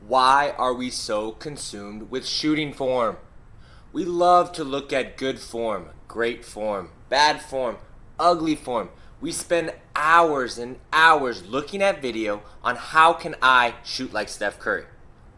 Why are we so consumed with shooting form? We love to look at good form, great form, bad form, ugly form. We spend hours and hours looking at video on how can I shoot like Steph Curry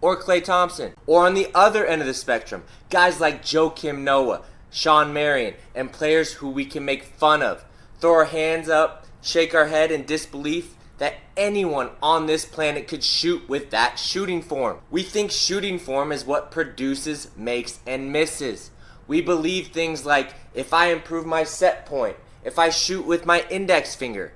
or Klay Thompson. Or on the other end of the spectrum, guys like Joakim Noah, Sean Marion, and players who we can make fun of, throw our hands up, shake our head in disbelief that anyone on this planet could shoot with that shooting form. We think shooting form is what produces makes and misses. We believe things like, if I improve my set point, if I shoot with my index finger,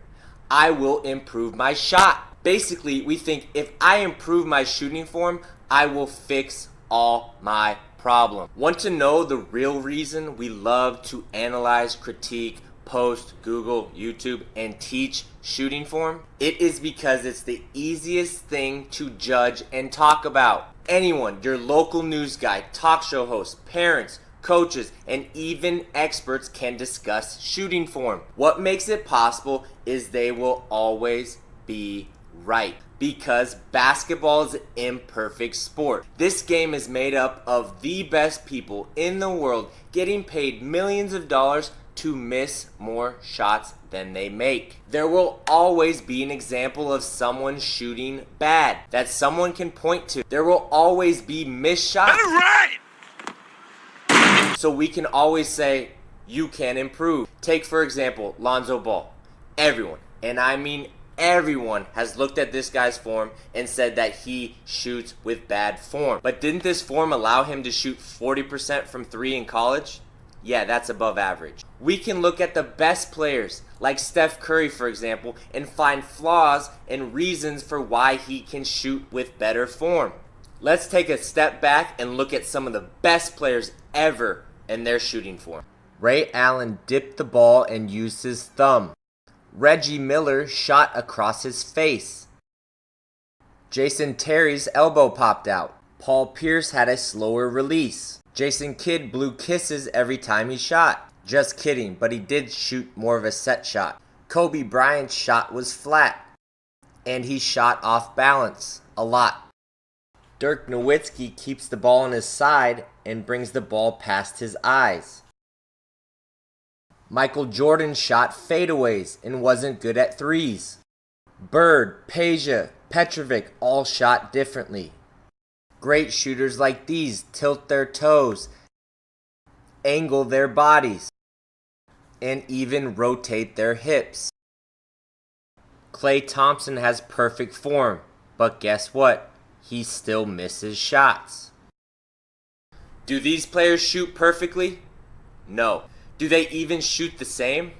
I will improve my shot. Basically, we think if I improve my shooting form, I will fix all my problems. Want to know the real reason we love to analyze, critique, post, Google, YouTube, and teach shooting form? It is because it's the easiest thing to judge and talk about. Anyone, your local news guy, talk show host, parents, coaches, and even experts can discuss shooting form. What makes it possible is they will always be right. Because basketball is an imperfect sport. This game is made up of the best people in the world getting paid millions of dollars to miss more shots than they make. There will always be an example of someone shooting bad that someone can point to. There will always be missed shots. Right. So we can always say, you can improve. Take, for example, Lonzo Ball. Everyone, and I mean everyone, has looked at this guy's form and said that he shoots with bad form. But didn't this form allow him to shoot 40% from 3 in college? Yeah, that's above average. We can look at the best players, like Steph Curry, for example, and find flaws and reasons for why he can shoot with better form. Let's take a step back and look at some of the best players ever and their shooting form. Ray Allen dipped the ball and used his thumb. Reggie Miller shot across his face. Jason Terry's elbow popped out. Paul Pierce had a slower release. Jason Kidd blew kisses every time he shot. Just kidding, but he did shoot more of a set shot. Kobe Bryant's shot was flat, and he shot off balance a lot. Dirk Nowitzki keeps the ball on his side and brings the ball past his eyes. Michael Jordan shot fadeaways and wasn't good at threes. Bird, Peja, Petrovic all shot differently. Great shooters like these tilt their toes, angle their bodies, and even rotate their hips. Klay Thompson has perfect form, but guess what? He still misses shots. Do these players shoot perfectly? No. Do they even shoot the same?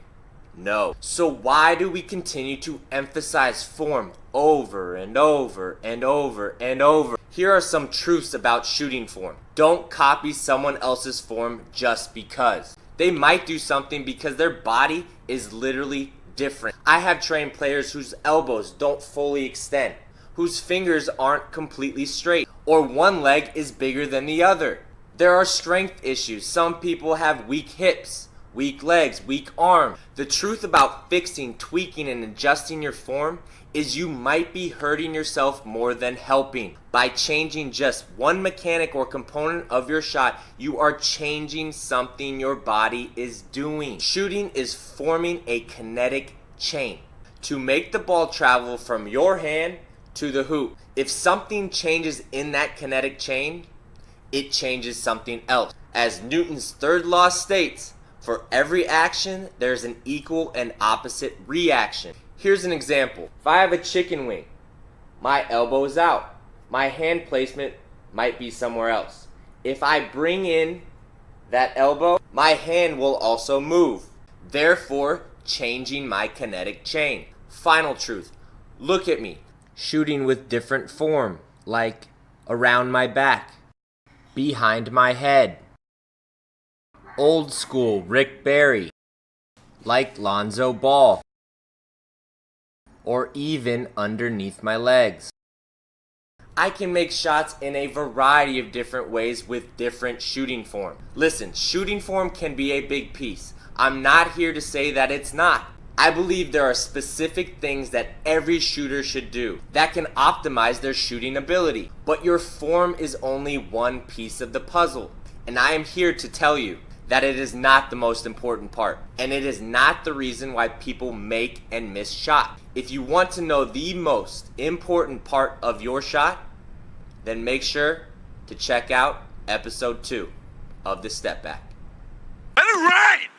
No. So why do we continue to emphasize form over and over and over and over? Here are some truths about shooting form. Don't copy someone else's form just because. They might do something because their body is literally different. I have trained players whose elbows don't fully extend, whose fingers aren't completely straight, or one leg is bigger than the other. There are strength issues. Some people have weak hips, weak legs, weak arms. The truth about fixing, tweaking, and adjusting your form is you might be hurting yourself more than helping. By changing just one mechanic or component of your shot, you are changing something your body is doing. Shooting is forming a kinetic chain to make the ball travel from your hand to the hoop. If something changes in that kinetic chain, it changes something else. As Newton's third law states, for every action, there's an equal and opposite reaction. Here's an example. If I have a chicken wing, my elbow is out. My hand placement might be somewhere else. If I bring in that elbow, my hand will also move, therefore changing my kinetic chain. Final truth. Look at me, shooting with different form, like around my back, behind my head. Old school Rick Barry, like Lonzo Ball, or even underneath my legs. I can make shots in a variety of different ways with different shooting form. Listen, shooting form can be a big piece. I'm not here to say that it's not. I believe there are specific things that every shooter should do that can optimize their shooting ability. But your form is only one piece of the puzzle. And I am here to tell you that it is not the most important part. And it is not the reason why people make and miss shots. If you want to know the most important part of your shot, then make sure to check out episode 2 of the Step Back. All right!